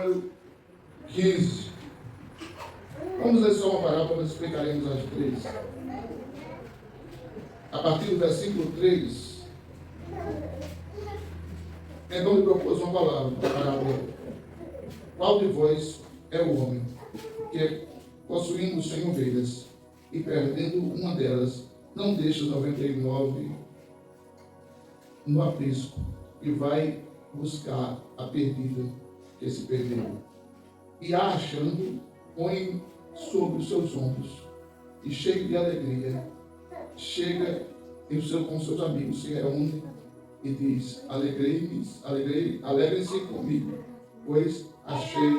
número 15. Vamos ler só uma parábola, nós explicaremos as três. A partir do versículo 3, então ele propôs uma parábola. Qual de vós é o homem que, possuindo 100 ovelhas e perdendo uma delas, não deixa 99 no aprisco e vai buscar a perdida que se perdeu? E a achando, põe sobre os seus ombros e, cheio de alegria, chega com seus amigos, se reúne e diz: alegrem-se comigo, pois achei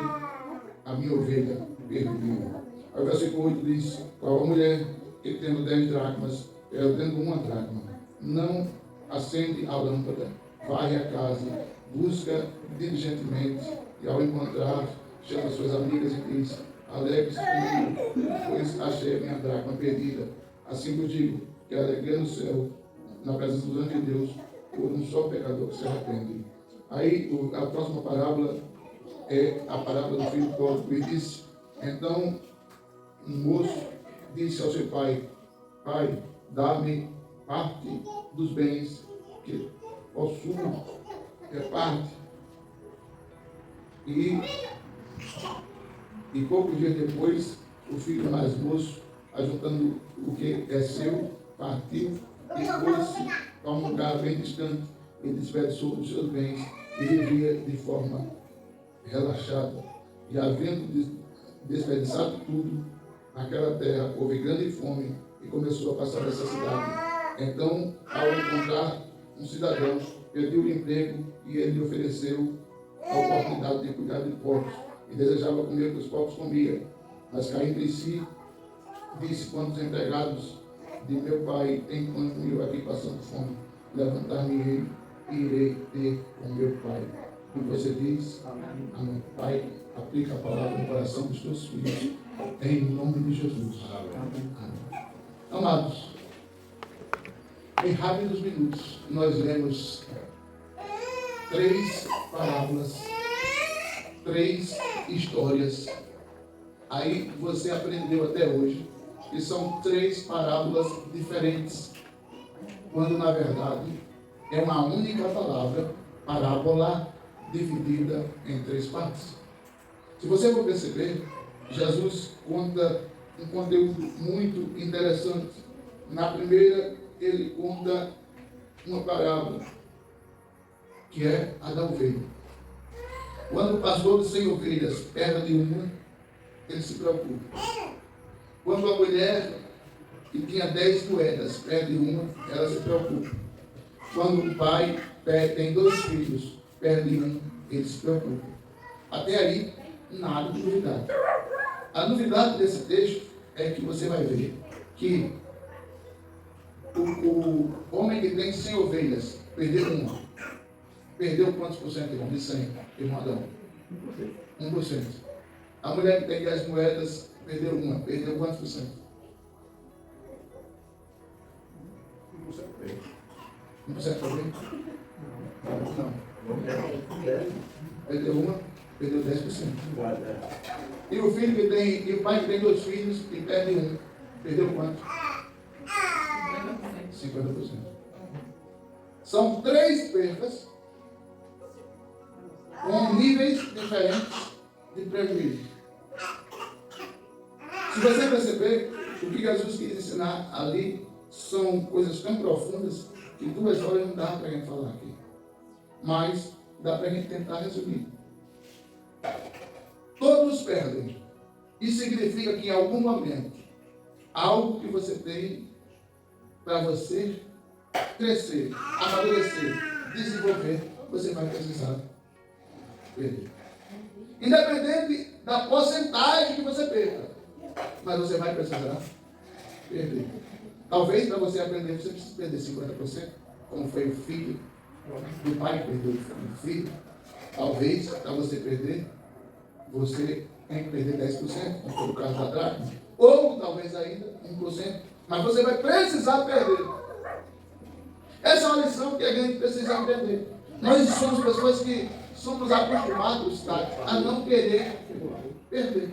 a minha ovelha perdida. Aí o versículo 8 diz: qual a mulher que tendo 10 dracmas, perdendo uma dracma, não acende a lâmpada, varre a casa, busca diligentemente e, ao encontrar, chama suas amigas e diz: alegre-se comigo, pois achei a minha dracma perdida. Assim eu digo que a alegria no céu, na presença dos anjos de Deus, por um só pecador que se arrepende. Aí a próxima parábola é a parábola do filho pródigo. E disse: então um moço disse ao seu pai: pai, dá-me parte dos bens que possuo, parte. E poucos dias depois, o filho mais moço, ajuntando o que é seu, partiu e foi-se a um lugar bem distante e desperdiçou os seus bens e vivia de forma relaxada. E havendo desperdiçado tudo naquela terra, houve grande fome e começou a passar necessidade. Então, ao encontrar um cidadão, perdeu o emprego e ele lhe ofereceu a oportunidade de cuidar de porcos e desejava comer o que os porcos comiam. Mas, caindo em si, disse: quantos empregados de meu pai tem como eu aqui passando fome? Levantar-me e irei ter com meu pai. E você diz: amém. Pai, aplica a palavra no coração dos teus filhos, em nome de Jesus. Amém. Amados, em rápidos minutos, nós lemos 3 parábolas, 3 histórias. Aí você aprendeu até hoje que são 3 parábolas diferentes, quando na verdade é uma única palavra, parábola, dividida em 3 partes. Se você for perceber, Jesus conta um conteúdo muito interessante. Na primeira, ele conta uma parábola, que é a da ovelha. Quando o pastor de 100 ovelhas perde uma, ele se preocupa. Quando a mulher que tinha 10 moedas perde uma, ela se preocupa. Quando o pai tem 2 filhos, perde um, ele se preocupa. Até aí, nada de novidade. A novidade desse texto é que você vai ver que o homem que tem 100 ovelhas perdeu uma. Perdeu quantos por cento, irmão? De 100, irmão Adão? 1%. A mulher que tem 10 moedas perdeu uma. Perdeu quantos por cento? 1% também? Não. Perdeu uma, perdeu 10%. E o filho que tem, e o pai que tem 2 filhos e perde um, perdeu quanto? 50%. São 3 perdas com níveis diferentes de prejuízo. Se você perceber, o que Jesus quis ensinar ali são coisas tão profundas que 2 horas não dá para a gente falar aqui. Mas dá para a gente tentar resumir. Todos perdem. Isso significa que em algum momento, algo que você tem para você crescer, amadurecer, desenvolver, você vai precisar perder. Independente da porcentagem que você perca, mas você vai precisar perder. Talvez para você aprender, você precisa perder 50%, como foi o filho do pai que perdeu o filho. Talvez, para você perder, você tem que perder 10%, como foi o caso da dracma. Ou talvez ainda 1%. Mas você vai precisar perder. Essa é uma lição que a gente precisa aprender. Nós somos pessoas que somos acostumados, tá, a não querer perder.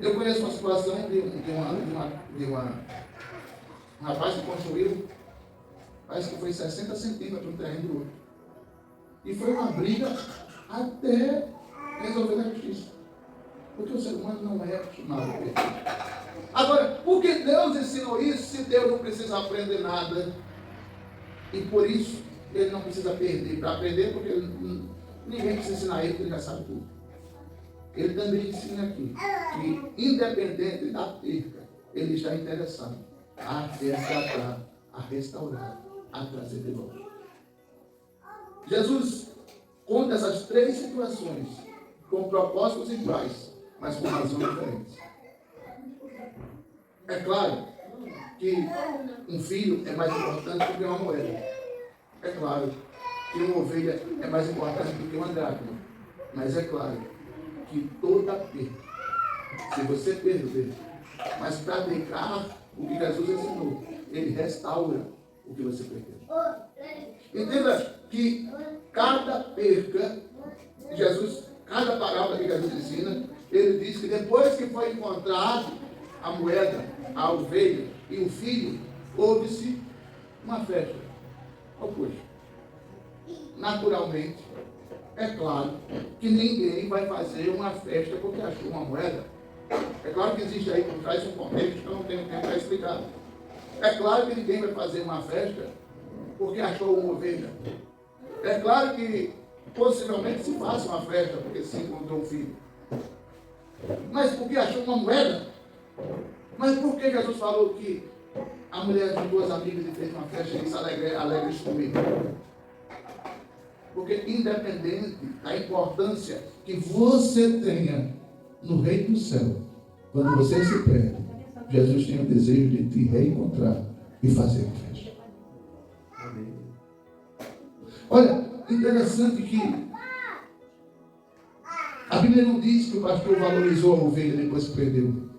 Eu conheço uma situação de um rapaz que construiu, parece que foi 60 centímetros um terreno do outro. E foi uma briga até resolver na justiça. Porque o ser humano não é acostumado a perder. Agora, por que Deus ensinou isso se Deus não precisa aprender nada? E por isso ele não precisa perder. Para aprender, porque ninguém precisa ensinar ele, porque ele já sabe tudo. Ele também ensina aqui que, independente da perca, ele está interessado a resgatar, a restaurar, a trazer de volta. Jesus conta essas três situações com propósitos iguais, mas com razões diferentes. É claro que um filho é mais importante do que uma moeda. É claro que uma ovelha é mais importante do que uma dracma. Mas é claro que toda perda, se você perder, mas praticar o que Jesus ensinou, ele restaura o que você perdeu. Entenda que cada perca, cada parábola que Jesus ensina, ele diz que depois que foi encontrado a moeda, a ovelha e o filho, houve-se uma festa. Pois, naturalmente, é claro que ninguém vai fazer uma festa porque achou uma moeda. É claro que existe aí por trás um contexto que eu não tenho tempo para explicar. É claro que ninguém vai fazer uma festa porque achou uma ovelha. É claro que possivelmente se faça uma festa porque se encontrou um filho. Mas porque achou uma moeda? Mas por que Jesus falou que a mulher de duas amigas e fez uma festa e disse alegres comigo? Porque independente da importância que você tenha no reino do céu, quando você se perde, Jesus tem o desejo de te reencontrar e fazer uma festa. Olha, interessante que a Bíblia não diz que o pastor valorizou a ovelha depois que perdeu.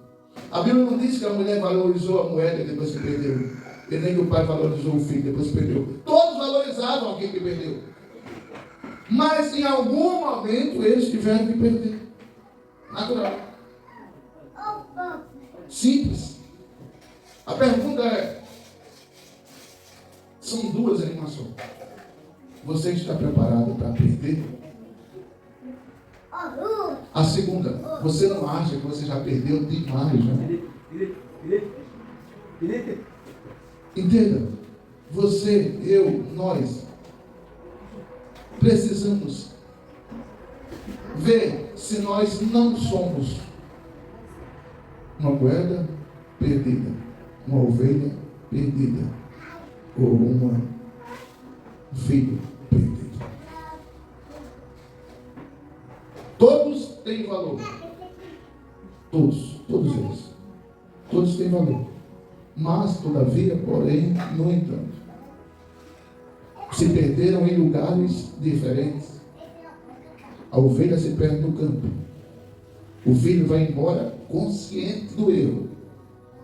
A Bíblia não diz que a mulher valorizou a moeda depois que perdeu. E nem que o pai valorizou o filho depois que perdeu. Todos valorizavam aquele que perdeu. Mas em algum momento eles tiveram que perder. Natural. Simples. A pergunta é: são duas animações. Você está preparado para perder? A segunda, você não acha que você já perdeu demais, né? Entenda, você, eu, nós precisamos ver se nós não somos uma moeda perdida, uma ovelha perdida ou um filho perdido. Todos têm valor. Todos eles. Todos têm valor. Mas, todavia, porém, no entanto, se perderam em lugares diferentes. A ovelha se perde no campo. O filho vai embora consciente do erro.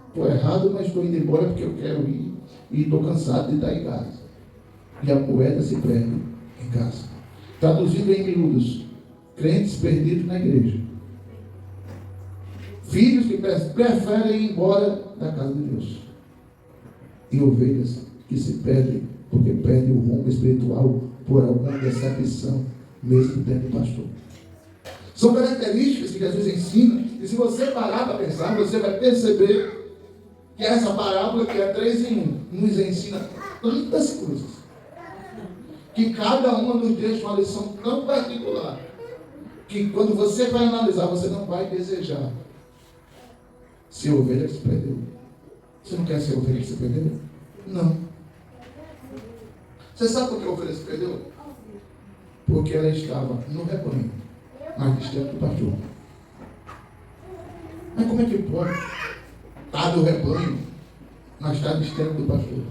Estou errado, mas estou indo embora porque eu quero ir. E estou cansado de estar em casa. E a moeda se perde em casa. Traduzindo em miúdos, crentes perdidos na igreja. Filhos que preferem ir embora da casa de Deus. E ovelhas que se perdem porque perdem o rumo espiritual por alguma decepção, mesmo tendo pastor. São características que Jesus ensina, e se você parar para pensar, você vai perceber que essa parábola, que é 3 em 1, nos ensina tantas coisas, que cada uma nos deixa uma lição tão particular, que quando você vai analisar, você não vai desejar ser ovelha que se perdeu. Você não quer ser ovelha que se perdeu? Não. Você sabe por que a ovelha se perdeu? Porque ela estava no rebanho, mas distante do pastor. Mas como é que pode estar no rebanho, mas estar distante do pastor?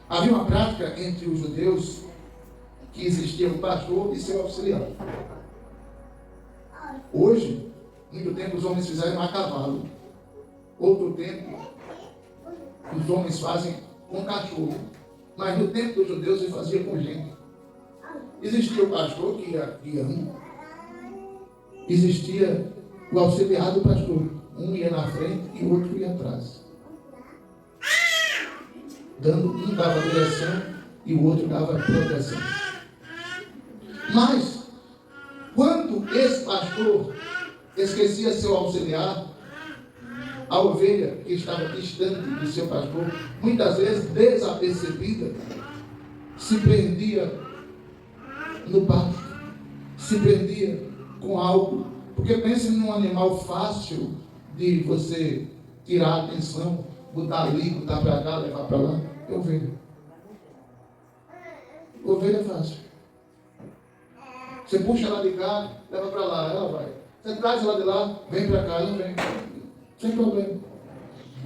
Havia uma prática entre os judeus que existia um pastor e seu auxiliar. Hoje, muito tempo os homens fizeram a cavalo. Outro tempo, os homens fazem com cachorro. Mas no tempo dos judeus se fazia com gente. Existia o pastor que ia guiando. Existia o auxiliar do pastor. Um ia na frente e o outro ia atrás. Um dava direção e o outro dava proteção. Mas, quando esse pastor esquecia seu auxiliar, a ovelha que estava distante do seu pastor, muitas vezes desapercebida, se perdia no pasto, se perdia com algo. Porque pense num animal fácil de você tirar a atenção, botar ali, botar para cá, levar para lá. É ovelha. Ovelha é fácil. Você puxa ela de cá, leva para lá, ela vai. Você traz ela de lá, vem para cá, ela vem. Sem problema.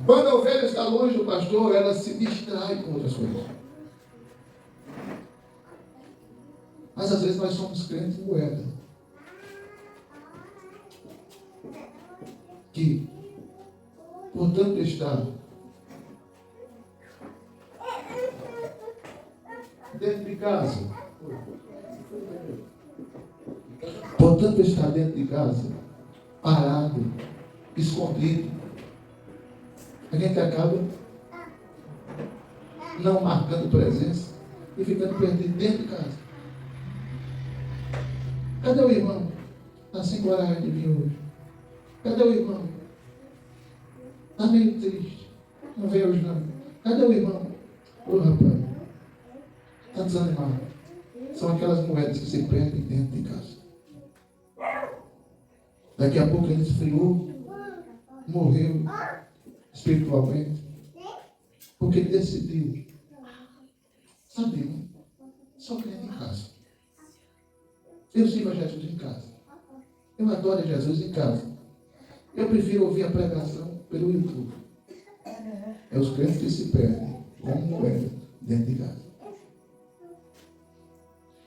Quando a ovelha está longe do pastor, ela se distrai com outras coisas. Mas às vezes nós somos crentes moeda. Que, portanto, está dentro de casa. Portanto, está dentro de casa, parado, escondido. A gente acaba não marcando presença e ficando perdido dentro de casa. Cadê o irmão? Está sem coragem de vir hoje. Cadê o irmão? Está meio triste. Não veio hoje não. Cadê o irmão? Ô rapaz, está desanimado. São aquelas moedas que se perdem dentro de casa. Daqui a pouco ele esfriou, morreu espiritualmente, porque ele decidiu, sabe, irmão, só crente em casa. Eu sirvo a Jesus em casa. Eu adoro a Jesus em casa. Eu prefiro ouvir a pregação pelo YouTube. É os crentes que se perdem, como moeda, dentro de casa.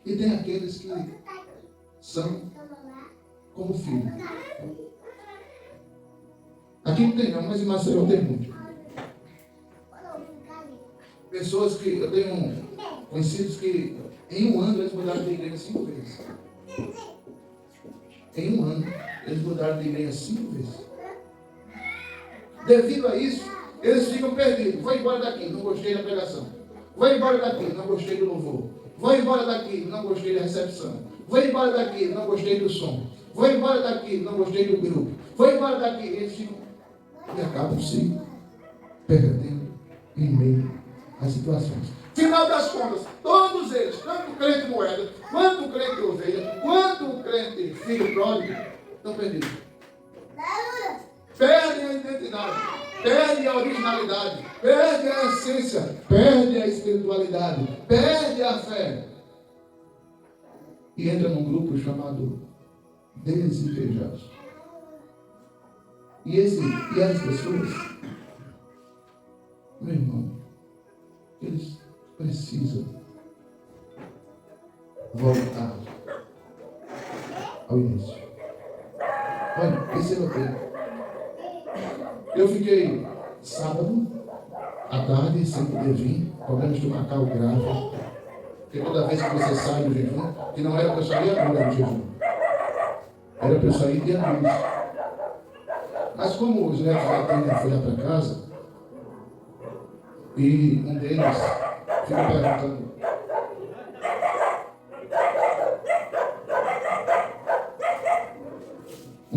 E tem aqueles que são como filho. Aqui não tem não, mas em Maceió tem muito. Pessoas que, eu tenho conhecidos que em um ano eles mudaram de igreja 5 vezes. Em um ano eles mudaram de igreja 5 vezes. Devido a isso, eles ficam perdidos. Vou embora daqui, não gostei da pregação. Vou embora daqui, não gostei do louvor. Vou embora daqui, não gostei da recepção. Vou embora daqui, não gostei do som. Vou embora daqui, não gostei do grupo. Vou embora daqui, eles ficam e acabam se perdendo em meio às situações. Final das contas, todos eles, tanto o crente moeda, quanto o crente ovelha, quanto o crente filho pródigo, estão perdidos. Perdem a identidade, perdem a originalidade, perdem a essência, perdem a espiritualidade, perdem a fé. E entra num grupo chamado desigrejados. E as pessoas, meu irmão, eles precisam voltar ao início. Olha, perceba bem. Eu fiquei sábado à tarde sem poder vir, problema estomacal grave. Porque toda vez que você sai do jejum, que não era para eu sair agora do jejum, era para eu sair dia 2. Mas como os netos da turma foram lá para casa, e um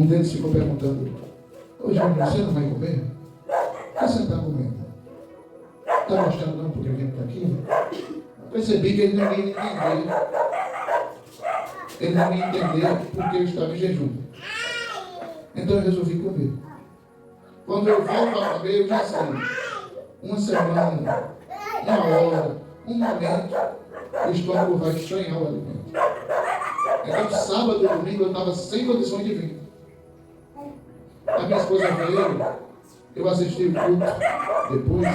deles ficou perguntando, ô Júnior, você não vai comer? O que você está comendo? Está gostando não porque vem para aqui? Percebi que ele não ia entender. Ele não ia entender porque eu estava em jejum. Então eu resolvi comer. Quando eu volto a comer, eu já sei. Uma semana, uma hora, um momento, o estômago vai estranhar o alimento. Então, sábado e domingo eu estava sem condições de vir. A minha esposa veio, eu assisti o culto depois.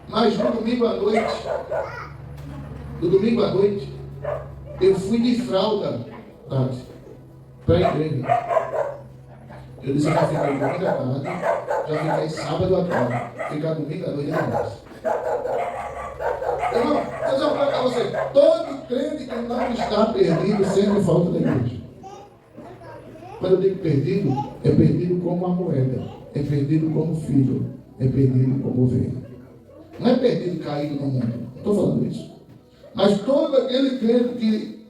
Mas no domingo à noite, eu fui de fralda, Tati, para a igreja. Eu disse, eu já fiquei domingo à tarde, já fiquei sábado à tarde, ficar domingo à noite não mais. você, todo crente que não está perdido sente falta da igreja. Quando eu digo perdido, é perdido como a moeda, é perdido como filho, é perdido como ovelha. Não é perdido caído no mundo, não estou falando isso. Mas todo aquele crente que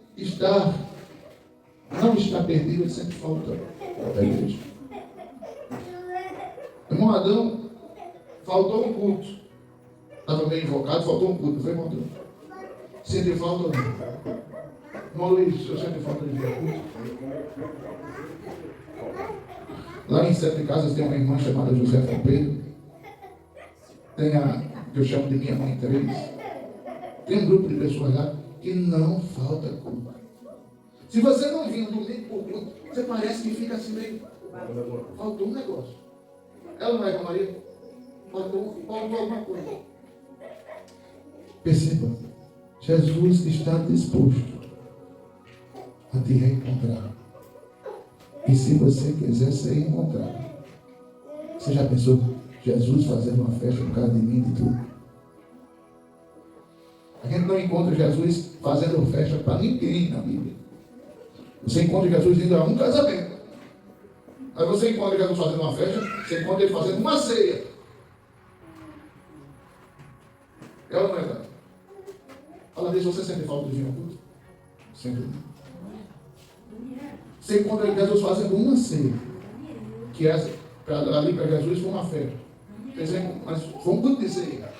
não está perdido, ele sente falta da igreja. Irmão Adão, faltou um culto. Estava meio invocado, faltou um culto, foi, irmão Adão? Sente falta ou não? Irmão Luiz, o senhor sente falta de vir ao culto? Lá em Sete Casas tem uma irmã chamada Josefa Pedro. Tem a que eu chamo de minha mãe 3. Tem um grupo de pessoas lá que não falta culto. Se você não vir um domingo por culto, você parece que fica assim meio. Faltou um negócio. Ela não vai com a Maria? Faltou alguma coisa. Perceba, Jesus está disposto a te reencontrar. E se você quiser ser encontrado, você já pensou Jesus fazendo uma festa por causa de mim e de tudo? A gente não encontra Jesus fazendo festa para ninguém na Bíblia. Você encontra Jesus indo a um casamento. Aí você encontra Jesus fazendo uma festa, você encontra ele fazendo uma ceia. É ou não é verdade? Fala disso, você sente falta de vir ao culto? Sempre. Você encontra Jesus fazendo uma ceia. Que essa, ali para Jesus foi uma festa. Mas foi um culto de ceia.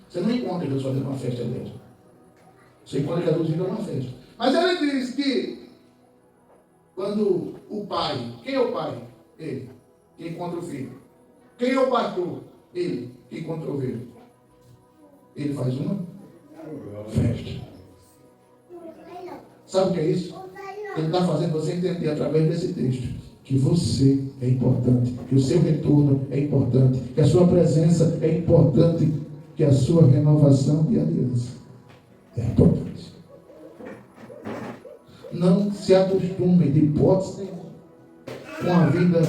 Você não encontra Jesus fazendo uma festa dessa. Você encontra Jesus indo a uma festa. Mas ele diz que quando o pai, quem é o pai? Ele, que encontra o filho. Quem é o pastor? Ele, que encontra o ovelha. Ele faz uma festa. Sabe o que é isso? Ele está fazendo você entender através desse texto que você é importante, que o seu retorno é importante, que a sua presença é importante, que a sua renovação de aliança é importante. Não se acostume de hipótese nenhuma com a vida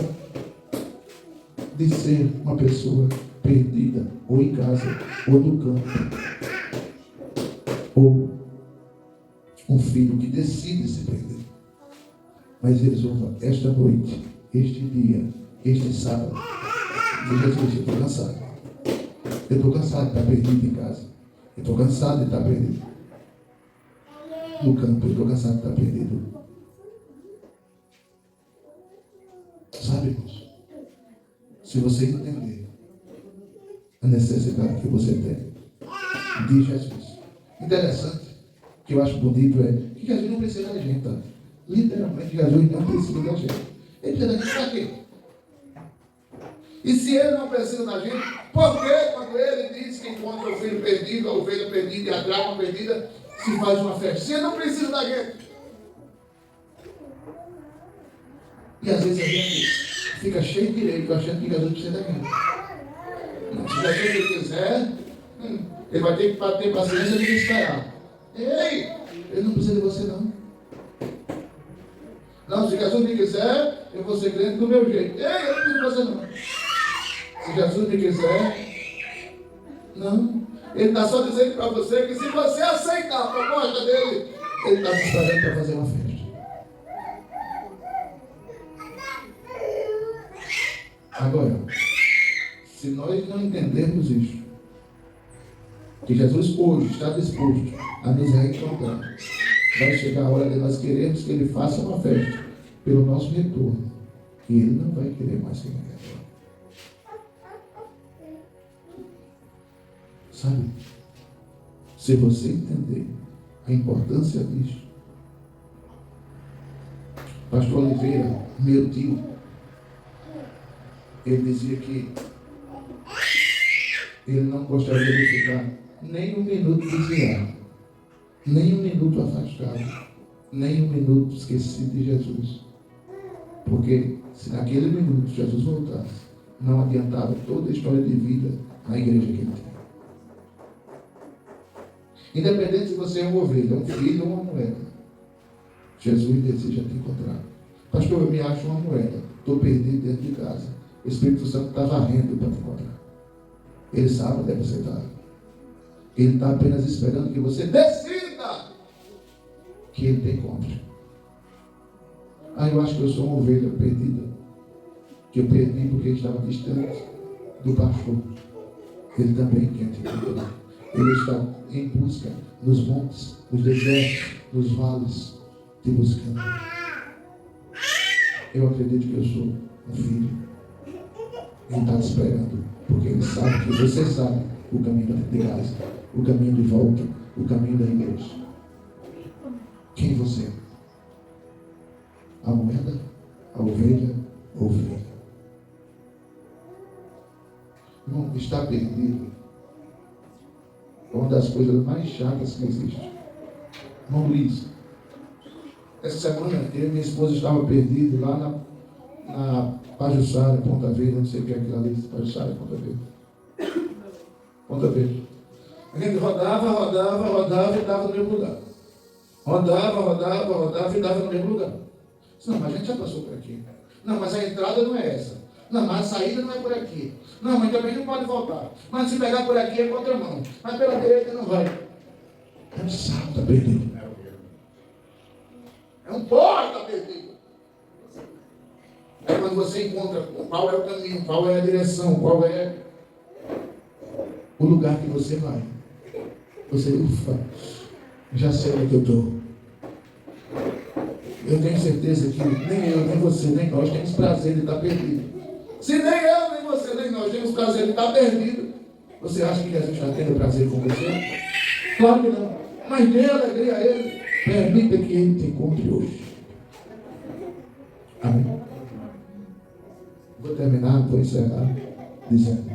de ser uma pessoa perdida, ou em casa, ou no campo, ou um filho que decide se perder. Mas resolva esta noite, este dia, este sábado, dizer: Jesus, eu estou cansado. Eu estou cansado de estar perdido em casa. Eu estou cansado de estar perdido no campo. Eu estou cansado de estar perdido. Sabe, irmãos? Se você entender a necessidade que você tem de Jesus. Interessante, que eu acho bonito é que Jesus não precisa da gente, tá? Literalmente, Jesus não precisa da gente. Ele precisa da gente para quê? E se ele não precisa da gente, por que quando ele diz que encontra o filho perdido, a ovelha perdida e a dracma perdida, se faz uma festa? Se ele não precisa da gente. E às vezes a gente fica cheio de direito, achando que Jesus precisa da gente. Se a gente quiser, ele vai ter que ter paciência de esperar. Ei, ele não precisa de você não. Não, se Jesus me quiser, eu vou ser crente do meu jeito. Ei, eu não preciso de você não. Se Jesus me quiser, não. Ele está só dizendo para você que se você aceitar a proposta dele, ele está te esperando para fazer uma festa. Agora, se nós não entendermos isso, que Jesus hoje está disposto a nos reencontrar, vai chegar a hora de nós queremos que ele faça uma festa pelo nosso retorno, e ele não vai querer mais que ele retorne. Sabe? Se você entender a importância disso, Pastor Oliveira, meu tio, ele dizia que ele não gostaria de ficar nem um minuto desviado, nem um minuto afastado, nem um minuto esquecido de Jesus. Porque se naquele minuto Jesus voltasse, não adiantava toda a história de vida na igreja que ele tem. Independente se você é uma ovelha, um filho ou uma moeda, Jesus deseja te encontrar. Pastor, eu me acho uma moeda, estou perdido dentro de casa. O Espírito Santo está varrendo para te encontrar. Ele sabe onde é que você está. Ele está apenas esperando que você decida que Ele te encontre. Eu acho que eu sou uma ovelha perdida. Que eu perdi porque estava distante do pastor. Ele também quer te encontrar. Ele está em busca nos montes, nos desertos, nos vales, te buscando. Eu acredito que eu sou um filho. Ele está te esperando, porque Ele sabe que você sabe o caminho de casa, o caminho de volta, o caminho da igreja. Quem você é? A moeda, a ovelha ou o filho? Irmão, está perdido. É uma das coisas mais chatas que existe. Irmão Luiz, essa semana eu e minha esposa estava perdidos lá na Pajuçara, Ponta Verde, não sei o que é aquilo ali, Pajuçara, Ponta Verde. Ponta Verde. A gente rodava e dava no mesmo lugar. Rodava e dava no mesmo lugar. Não, mas a gente já passou por aqui. Não, mas a entrada não é essa. Não, mas a saída não é por aqui. Não, mas também não pode voltar. Mas se pegar por aqui é contramão. Mas pela direita não vai. É um sapo, está perdido. É um porco, está perdido. É quando você encontra qual é o caminho, qual é a direção, qual é o lugar que você vai. Você, ufa, já sei onde eu estou. Eu tenho certeza que nem eu, nem você, nem nós temos prazer de estar perdido. Se nem eu, nem você, nem nós temos prazer de estar perdido, você acha que Jesus está tendo prazer com você? Claro que não. Mas dê alegria a Ele. Permita que Ele te encontre hoje. Amém? Vou terminar, vou encerrar dizendo: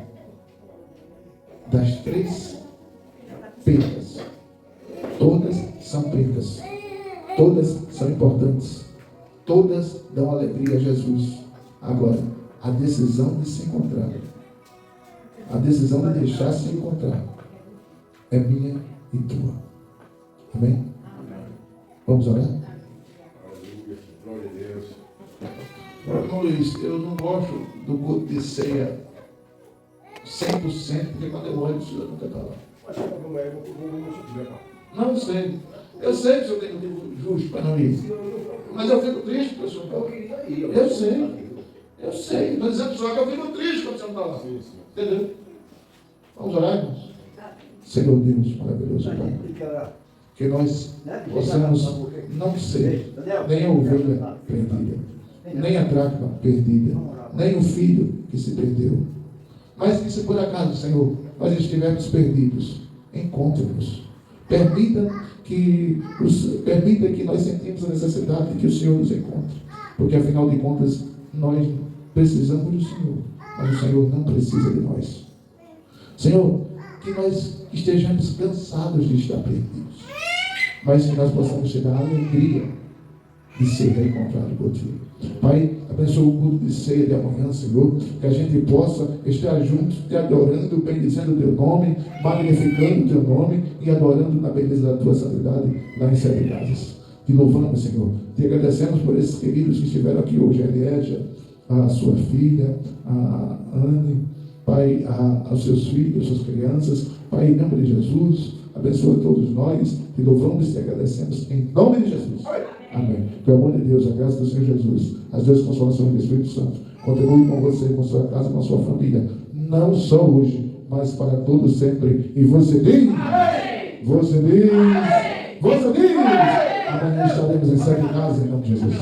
das 3 perdas, todas são perdas. Todas são importantes. Todas dão alegria a Jesus. Agora, a decisão de se encontrar, a decisão de deixar se encontrar, é minha e tua. Amém? Vamos orar? Glória a Deus. Irmão Luiz, eu não gosto do culto de ceia 100%, porque quando eu olho, o senhor nunca está lá. Não, eu sei. Eu sei que o senhor tem motivo justo para não ir. Mas eu fico triste porque o senhor está lá. Eu sei. Eu sei. Estou dizendo só que eu fico triste quando o senhor não está lá. Entendeu? Vamos orar, irmãos? Senhor Deus maravilhoso, Pai. Que nós possamos não ser nem a ovelha perdida, nem a dracma perdida, nem o filho que se perdeu. Mas que se por acaso, Senhor, nós estivermos perdidos, encontre-nos. Permita que nós sentimos a necessidade de que o Senhor nos encontre. Porque afinal de contas, nós precisamos do Senhor, mas o Senhor não precisa de nós. Senhor, que nós estejamos cansados de estar perdidos, mas que nós possamos ter a alegria de ser reencontrado por Ti. Pai, abençoa o culto de ceia de amanhã, Senhor, que a gente possa estar juntos, te adorando, bendizendo o Teu nome, magnificando o Teu nome e adorando na beleza da Tua santidade lá em 7 casas. Te louvamos, Senhor. Te agradecemos por esses queridos que estiveram aqui hoje, a Eliégia, a sua filha, a Anne, Pai, aos seus filhos, às suas crianças. Pai, em nome de Jesus, abençoa todos nós. Te louvamos e te agradecemos em nome de Jesus. Amém. Que o amor de Deus, a graça do Senhor Jesus, as duas consolações do Espírito Santo, continue com você, com sua casa, com sua família, não só hoje, mas para todo sempre. E você diz, você diz, você diz, amanhã estaremos em 7 casas em nome de Jesus.